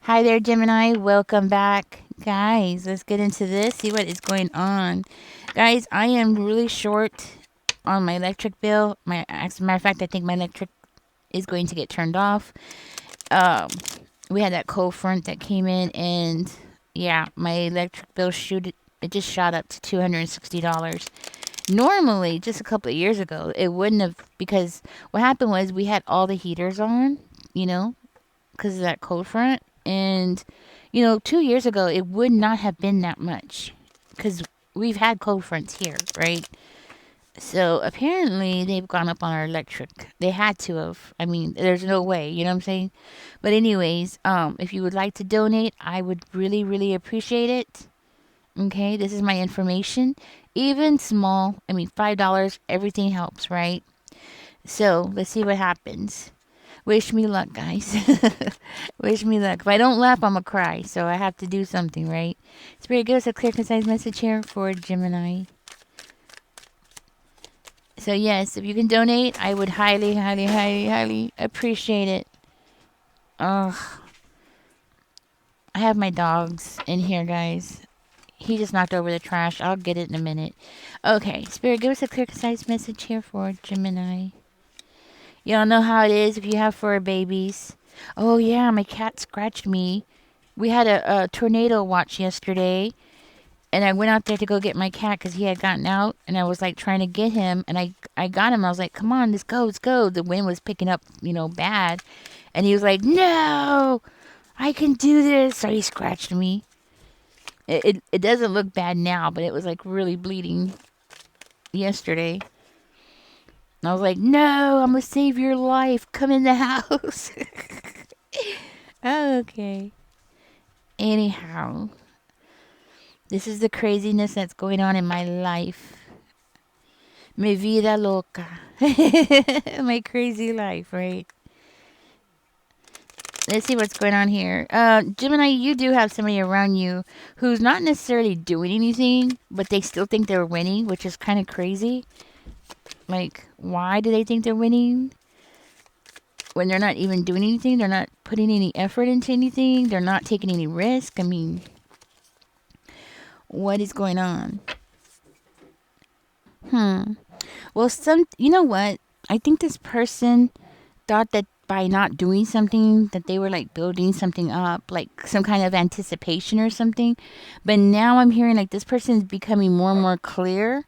Hi there, Gemini. Welcome back. Guys, let's get into this, see what is going on. Guys, I am really short on my electric bill. As a matter of fact, I think my electric is going to get turned off. Um, we had that cold front that came in, and yeah, my electric bill it just shot up to $260. Normally, just a couple of years ago, it wouldn't have, because what happened was we had all the heaters on, you know, because of that cold front. And, 2 years ago, it would not have been that much because we've had cold fronts here, right? So apparently they've gone up on our electric. They had to have. I mean, there's no way, you know what I'm saying? But anyways, if you would like to donate, I would really, really appreciate it. Okay, this is my information. Even small, I mean $5, everything helps, right? So let's see what happens. Wish me luck, guys. Wish me luck. If I don't laugh, I'm going to cry. So I have to do something, right? Spirit, give us a clear, concise message here for Gemini. So, yes, if you can donate, I would highly, highly, highly, highly appreciate it. Ugh. I have my dogs in here, guys. He just knocked over the trash. I'll get it in a minute. Okay, Spirit, give us a clear, concise message here for Gemini. Y'all know how it is if you have fur babies. Oh, yeah, my cat scratched me. We had a tornado watch yesterday, and I went out there to go get my cat because he had gotten out, and I was like trying to get him, and I got him. I was like, come on, let's go, let's go. The wind was picking up, bad. And he was like, no, I can do this. So he scratched me. It doesn't look bad now, but it was like really bleeding yesterday. And I was like, no, I'm going to save your life. Come in the house. Okay. Anyhow, this is the craziness that's going on in my life. Mi vida loca. My crazy life, right? Let's see what's going on here. Gemini, you do have somebody around you who's not necessarily doing anything, but they still think they're winning, which is kind of crazy. Like, why do they think they're winning when they're not even doing anything? They're not putting any effort into anything. They're not taking any risk. I mean, what is going on? Well, you know what? I think this person thought that by not doing something that they were like building something up, like some kind of anticipation or something. But now I'm hearing like this person is becoming more and more clear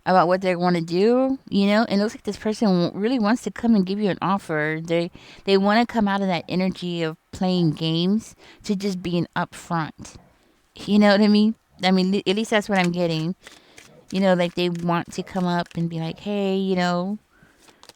about what they want to do, and it looks like this person really wants to come and give you an offer. They want to come out of that energy of playing games to just being upfront. You know what I mean? I mean, at least that's what I'm getting. Like they want to come up and be like, hey,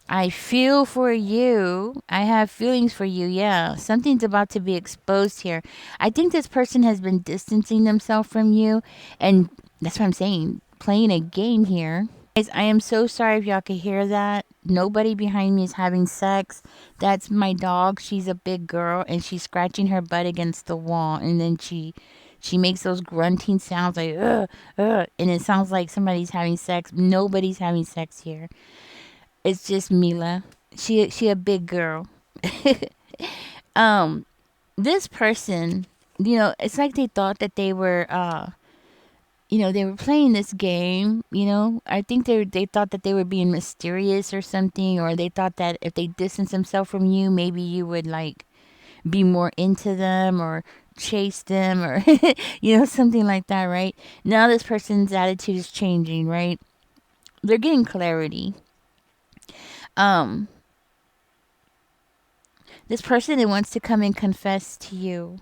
I feel for you. I have feelings for you. Yeah, something's about to be exposed here. I think this person has been distancing themselves from you, and that's what I'm saying. Playing a game here. Guys, I am so sorry if y'all could hear that. Nobody behind me is having sex. That's my dog. She's a big girl, and she's scratching her butt against the wall, and then she makes those grunting sounds like and it sounds like somebody's having sex. Nobody's having sex here. It's just Mila. She a big girl. um, this person, it's like they thought that they were they were playing this game. I think they thought that they were being mysterious or something, or they thought that if they distance themselves from you, maybe you would like be more into them or chase them or something like that, right? Now this person's attitude is changing, right? They're getting clarity. Um, this person that wants to come and confess to you.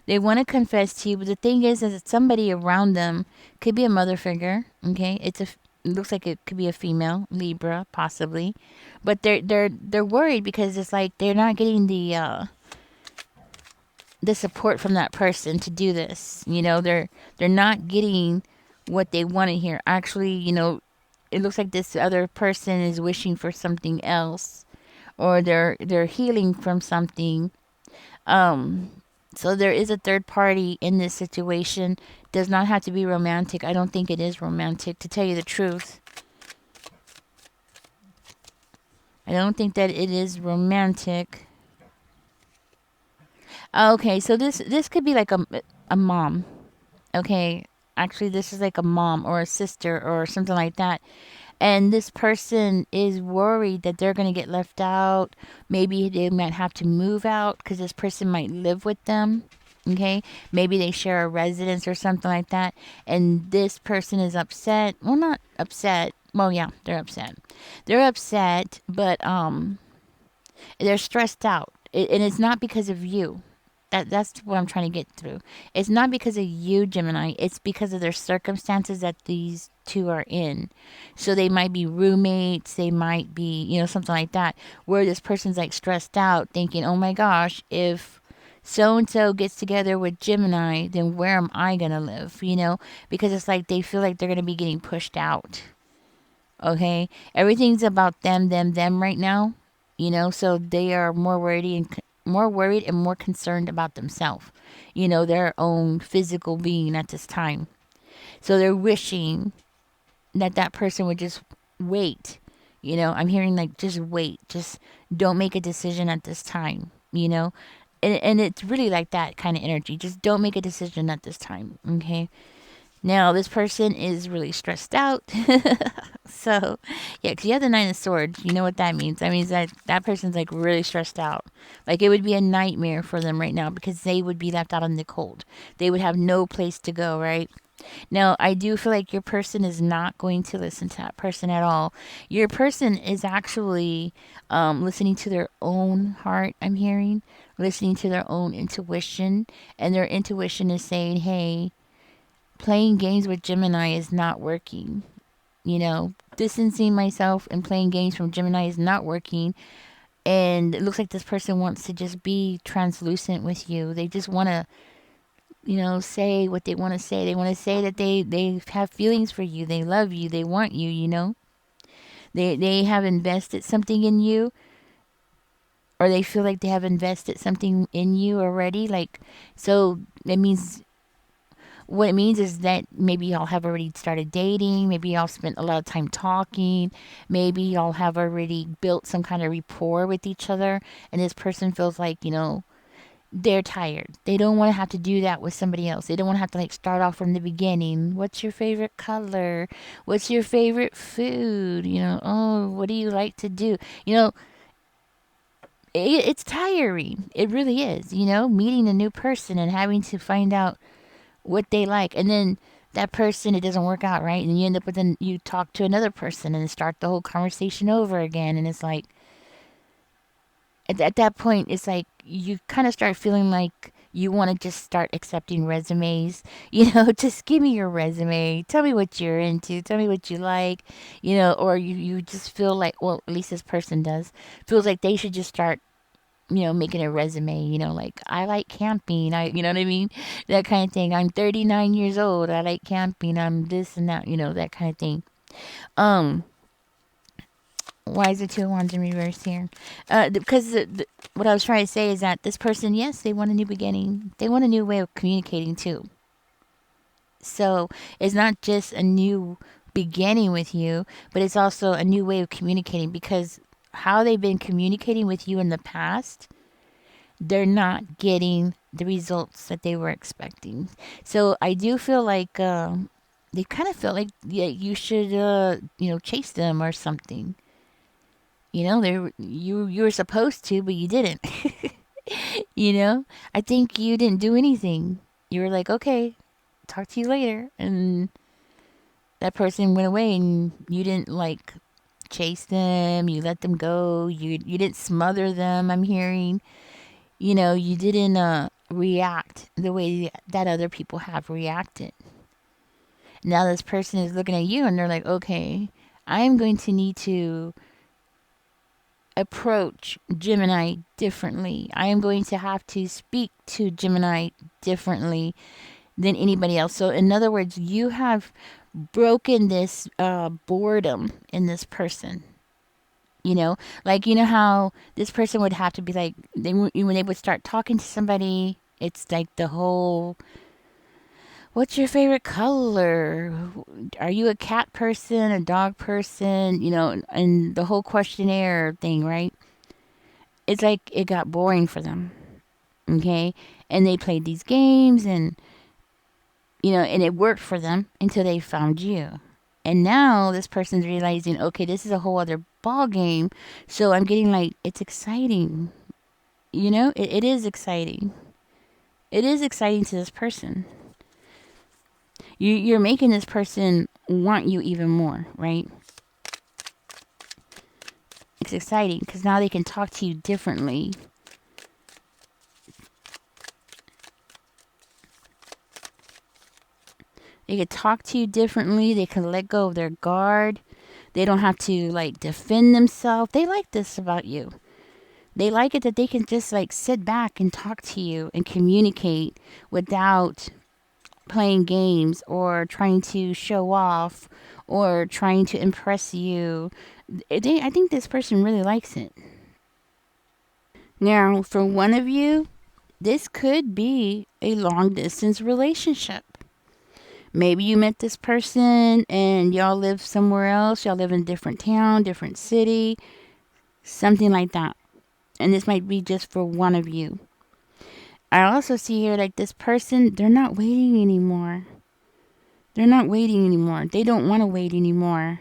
They want to confess to you, but the thing is that somebody around them could be a mother figure. Okay, it looks like it could be a female Libra, possibly, but they're worried because it's like they're not getting the support from that person to do this. They're not getting what they want to hear. Actually, it looks like this other person is wishing for something else, or they're healing from something. Um, so there is a third party in this situation. Does not have to be romantic. I don't think it is romantic, to tell you the truth. I don't think that it is romantic. Okay, so this could be like a mom. Okay, actually, this is like a mom or a sister or something like that. And this person is worried that they're going to get left out. Maybe they might have to move out because this person might live with them. Okay, maybe they share a residence or something like that. And this person is upset. Well, not upset. Well, yeah, they're upset. They're upset, but they're stressed out. And it's not because of you. That's what I'm trying to get through. It's not because of you, Gemini. It's because of their circumstances that these two are in. So they might be roommates, they might be, something like that, where this person's like stressed out, thinking, "Oh my gosh, if so and so gets together with Gemini, then where am I going to live?" Because it's like they feel like they're going to be getting pushed out. Okay? Everything's about them right now. So they are more worried and more concerned about themselves, their own physical being at this time. So they're wishing that that person would just wait. I'm hearing like just wait, just don't make a decision at this time. And it's really like that kind of energy. Just don't make a decision at this time. Okay. Now, this person is really stressed out. So, yeah, because you have the Nine of Swords. You know what that means. That means that that person's like really stressed out. Like it would be a nightmare for them right now because they would be left out in the cold. They would have no place to go, right? Now, I do feel like your person is not going to listen to that person at all. Your person is actually listening to their own heart, I'm hearing, listening to their own intuition. And their intuition is saying, hey, playing games with Gemini is not working. Distancing myself and playing games from Gemini is not working. And it looks like this person wants to just be translucent with you. They just want to, say what they want to say. They want to say that they have feelings for you. They love you. They want you. They have invested something in you, or they feel like they have invested something in you already. Like, so it means what it means is that maybe y'all have already started dating, maybe y'all spent a lot of time talking, maybe y'all have already built some kind of rapport with each other, and this person feels like, they're tired. They don't want to have to do that with somebody else. They don't want to have to like start off from the beginning. What's your favorite color? What's your favorite food? Oh, what do you like to do? You know, it's tiring. It really is, meeting a new person and having to find out what they like, and then that person, it doesn't work out, right? And you end up with you talk to another person and start the whole conversation over again, and it's like at that point it's like you kind of start feeling like you want to just start accepting resumes. Just give me your resume, tell me what you're into, tell me what you like. Or you just feel like, well, at least this person does, feels like they should just start making a resume, like I like camping. You know what I mean? That kind of thing. I'm 39 years old. I like camping. I'm this and that, that kind of thing. Um, why is the Two of Wands in reverse here? Because what I was trying to say is that this person, yes, they want a new beginning. They want a new way of communicating too. So it's not just a new beginning with you, but it's also a new way of communicating because how they've been communicating with you in the past, they're not getting the results that they were expecting. So I do feel like they kind of feel like, yeah, you should chase them or something. You were supposed to, but you didn't. I think you didn't do anything. You were like, okay, talk to you later, and that person went away, and you didn't like chase them. You let them go. You didn't smother them. I'm hearing. You didn't react the way that other people have reacted. Now this person is looking at you and they're like, okay, I am going to need to approach Gemini differently. I am going to have to speak to Gemini differently than anybody else. So, in other words, you have broken this boredom in this person. Like how this person would have to be like when they would start talking to somebody, it's like the whole, what's your favorite color, are you a cat person, a dog person, and the whole questionnaire thing, right? It's like it got boring for them. Okay. And they played these games and, and it worked for them until they found you. And now this person's realizing, okay, this is a whole other ball game. So I'm getting like, it's exciting. It is exciting. It is exciting to this person. You're making this person want you even more, right? It's exciting because now they can talk to you differently. They can talk to you differently. They can let go of their guard. They don't have to like defend themselves. They like this about you. They like it that they can just like sit back and talk to you and communicate without playing games or trying to show off or trying to impress you. I think this person really likes it. Now, for one of you, this could be a long distance relationship. Maybe you met this person and y'all live somewhere else. Y'all live in a different town, different city, something like that. And this might be just for one of you. I also see here like this person, they're not waiting anymore. They're not waiting anymore. They don't want to wait anymore.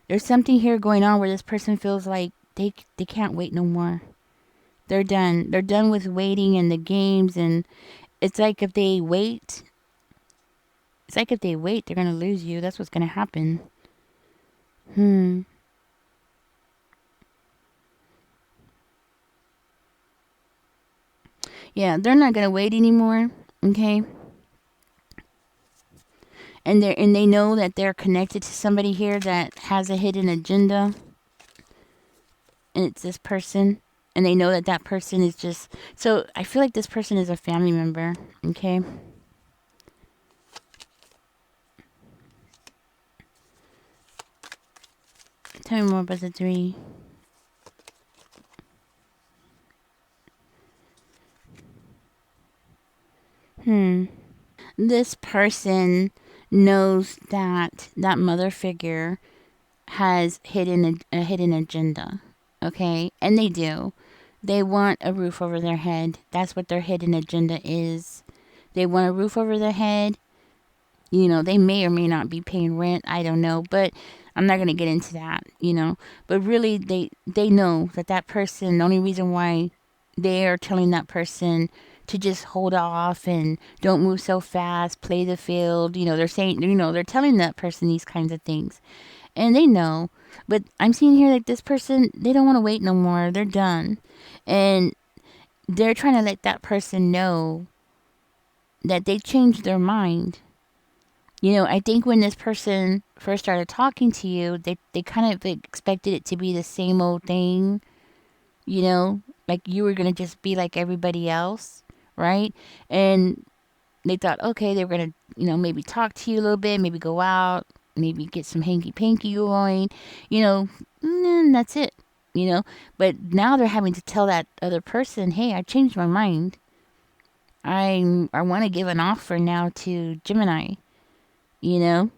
There's something here going on where this person feels like they can't wait no more. They're done. They're done with waiting and the games, and it's like if they wait, they're gonna lose you. That's what's gonna happen. Hmm. Yeah, they're not gonna wait anymore. Okay. And they know that they're connected to somebody here that has a hidden agenda, and it's this person. And they know that that person is just so. I feel like this person is a family member. Okay. Tell me more about the three. Hmm. This person knows that that mother figure has a hidden agenda. Okay, and they do. They want a roof over their head. That's what their hidden agenda is. They want a roof over their head. They may or may not be paying rent. I don't know, but I'm not going to get into that, But really they know that that person, the only reason why they are telling that person to just hold off and don't move so fast, play the field, they're saying, they're telling that person these kinds of things. And they know, but I'm seeing here like this person, they don't want to wait no more. They're done. And they're trying to let that person know that they changed their mind. I think when this person first started talking to you, they kind of expected it to be the same old thing, like you were going to just be like everybody else, right? And they thought, okay, they were going to, maybe talk to you a little bit, maybe go out, maybe get some hanky panky going, and that's it, But now they're having to tell that other person, hey, I changed my mind. I want to give an offer now to Gemini, you know.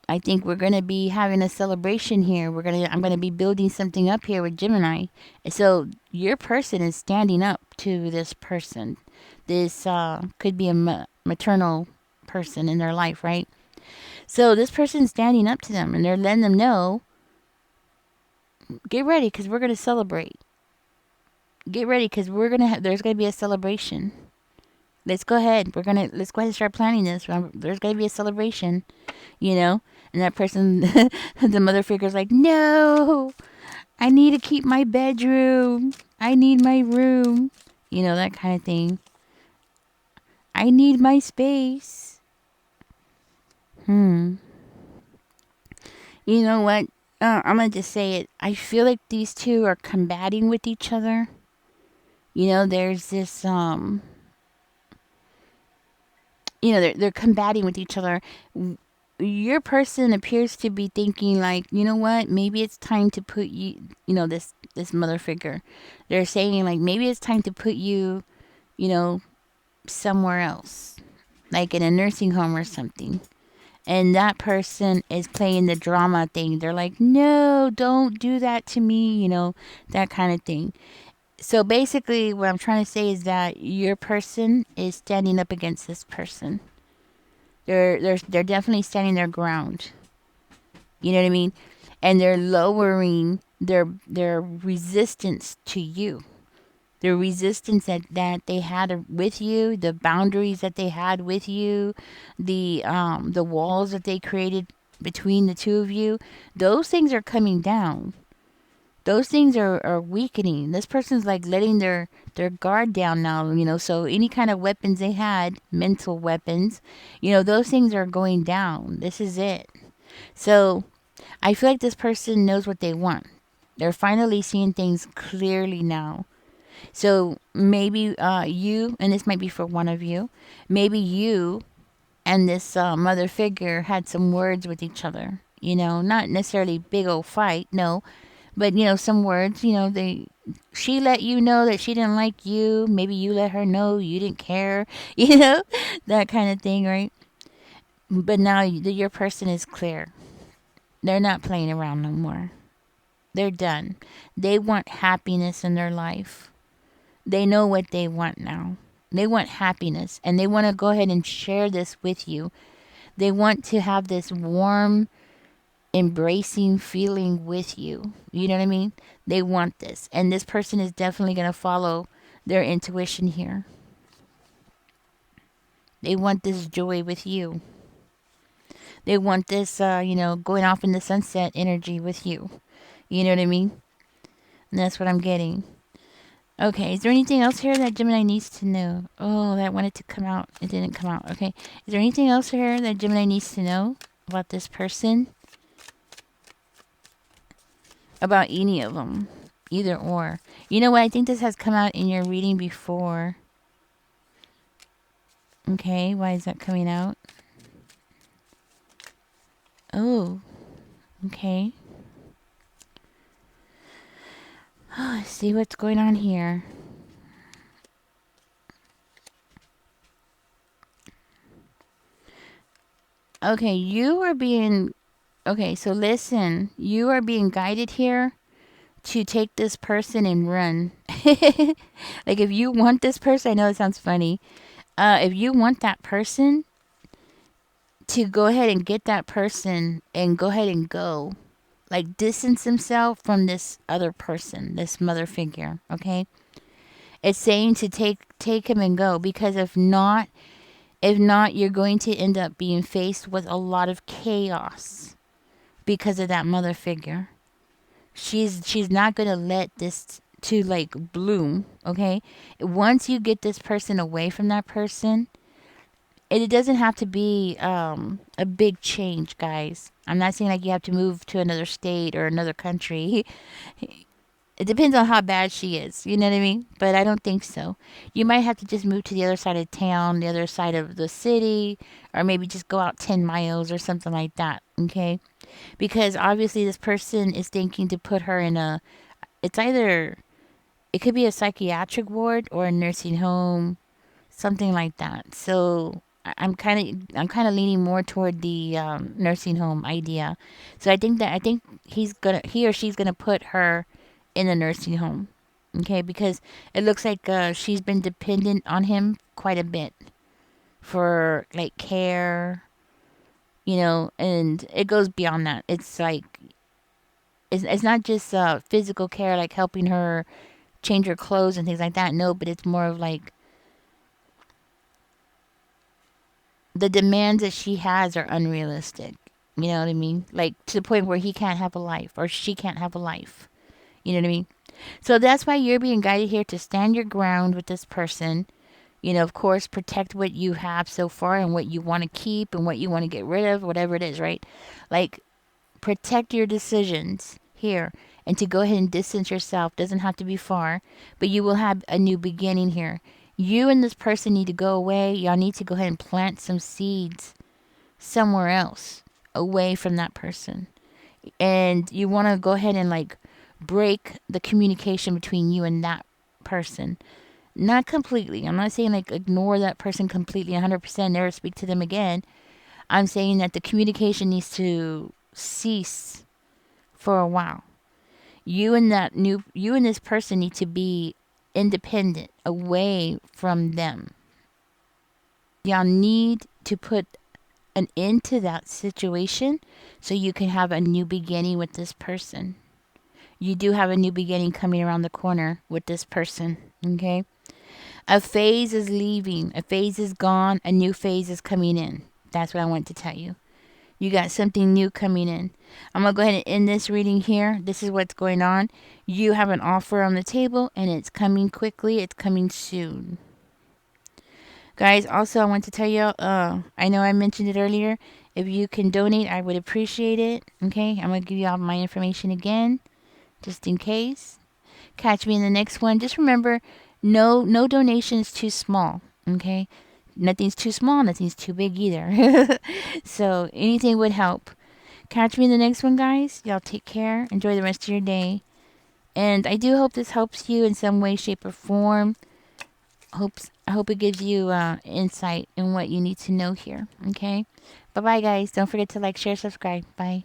I think we're gonna be having a celebration here. I'm gonna be building something up here with Gemini. So your person is standing up to this person. This could be a maternal person in their life, right? So this person's standing up to them, and they're letting them know, get ready, cause we're gonna celebrate. Get ready, cause there's gonna be a celebration. Let's go ahead. Let's go ahead and start planning this. There's gonna be a celebration, you know. And that person, the mother figure's like, no, I need to keep my bedroom. I need my room. That kind of thing. I need my space. Hmm. You know what? I'm going to just say it. I feel like these two are combating with each other. There's this, they're combating with each other. Your person appears to be thinking like, you know what, maybe it's time to put you, this mother figure, they're saying like maybe it's time to put you, you know somewhere else, like in a nursing home or something. And that person is playing the drama thing. They're like, no, don't do that to me, that kind of thing. So basically, what I'm trying to say is that your person is standing up against this person. They're definitely standing their ground. You know what I mean? And they're lowering their resistance to you. The resistance that they had with you, the boundaries that they had with you, the walls that they created between the two of you, those things are coming down. Those things are weakening. This person's like letting their guard down now, so any kind of weapons they had, mental weapons, those things are going down. This is it. So I feel like this person knows what they want. They're finally seeing things clearly now. So maybe you, and this might be for one of you, maybe you and this mother figure had some words with each other. Not necessarily big old fight, no, but some words. She let you know that she didn't like you. Maybe you let her know you didn't care. That kind of thing, right? But now your person is clear. They're not playing around no more. They're done. They want happiness in their life. They know what they want now. They want happiness, and they want to go ahead and share this with you. They want to have this warm, embracing feeling with you. You know what I mean? They want this. And this person is definitely going to follow their intuition here. They want this joy with you. They want this, going off in the sunset energy with you. You know what I mean? And that's what I'm getting. Okay, is there anything else here that Gemini needs to know? Oh, that wanted to come out. It didn't come out. Okay. Is there anything else here that Gemini needs to know about this person? About any of them. Either or. You know what? I think this has come out in your reading before. Okay, why is that coming out? Oh, okay. Oh, let's see what's going on here. Okay, you are being... Okay, so listen. You are being guided here to take this person and run. Like, if you want this person... I know it sounds funny. If you want that person, to go ahead and get that person and go ahead and go. Like, distance himself from this other person, this mother figure, okay? It's saying to take him and go, because if not, you're going to end up being faced with a lot of chaos because of that mother figure. She's not going to let this to like bloom, okay? Once you get this person away from that person, it doesn't have to be a big change, guys. I'm not saying like you have to move to another state or another country. It depends on how bad she is. You know what I mean? But I don't think so. You might have to just move to the other side of town, the other side of the city, or maybe just go out 10 miles or something like that. Okay? Because obviously this person is thinking to put her in it's either, it could be a psychiatric ward or a nursing home, something like that. So I'm kind of leaning more toward the nursing home idea. So I think he or she's gonna put her in the nursing home, okay? Because it looks like she's been dependent on him quite a bit for like care, and it goes beyond that. It's like it's not just physical care, like helping her change her clothes and things like that. No, but it's more of like the demands that she has are unrealistic. You know what I mean? Like to the point where he can't have a life or she can't have a life. You know what I mean? So that's why you're being guided here to stand your ground with this person. Of course, protect what you have so far and what you want to keep and what you want to get rid of, whatever it is, right? Like, protect your decisions here and to go ahead and distance yourself. Doesn't have to be far, but you will have a new beginning here. You and this person need to go away. Y'all need to go ahead and plant some seeds somewhere else away from that person. And you want to go ahead and like break the communication between you and that person. Not completely. I'm not saying like ignore that person completely 100%, never speak to them again. I'm saying that the communication needs to cease for a while. You and this person need to be independent, away from them. Y'all need to put an end to that situation so you can have a new beginning with this person. You do have a new beginning coming around the corner with this person, okay? A phase is leaving, a phase is gone, a new phase is coming in. That's what I want to tell you. You got something new coming in. I'm going to go ahead and end this reading here. This is what's going on. You have an offer on the table, and it's coming quickly. It's coming soon. Guys, also, I want to tell you, I know I mentioned it earlier. If you can donate, I would appreciate it. Okay, I'm going to give you all my information again, just in case. Catch me in the next one. Just remember, no donation is too small. Okay, nothing's too small, nothing's too big either. So anything would help. Catch me in the next one, guys. Y'all take care. Enjoy the rest of your day. And I do hope this helps you in some way, shape, or form. I hope it gives you insight in what you need to know here. Okay? Bye-bye, guys. Don't forget to like, share, subscribe. Bye.